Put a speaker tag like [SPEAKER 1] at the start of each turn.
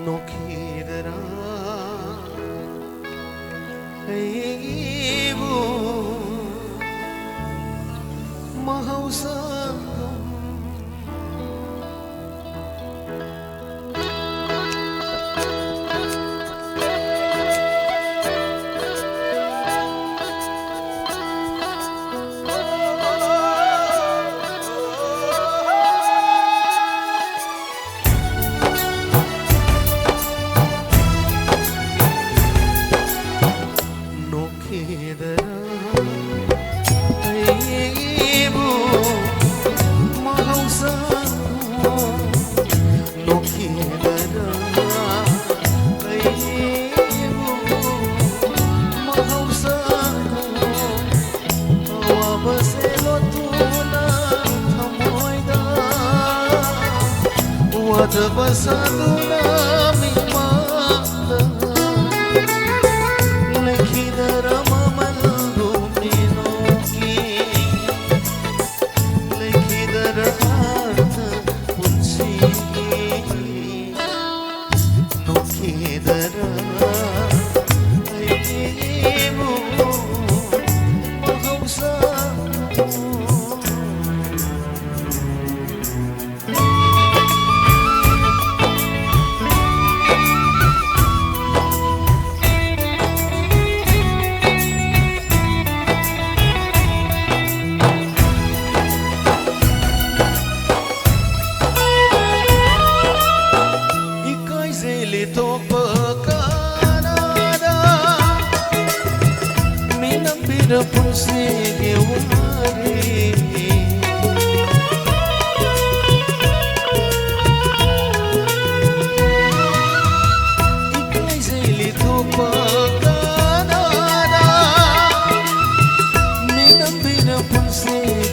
[SPEAKER 1] No quedará ibu mahausanggam no quedará ibu mahausanggam no quedará ibu mahausanggam wabaselo tuna kamoida wada basaduna mimada lekidara mamandu minoki lekidara arta punsiki no quedará ibu mahausanggam Ika'y silito pagkanada minapira pun sige umari Ika'y silito pagkanada minapira pun sige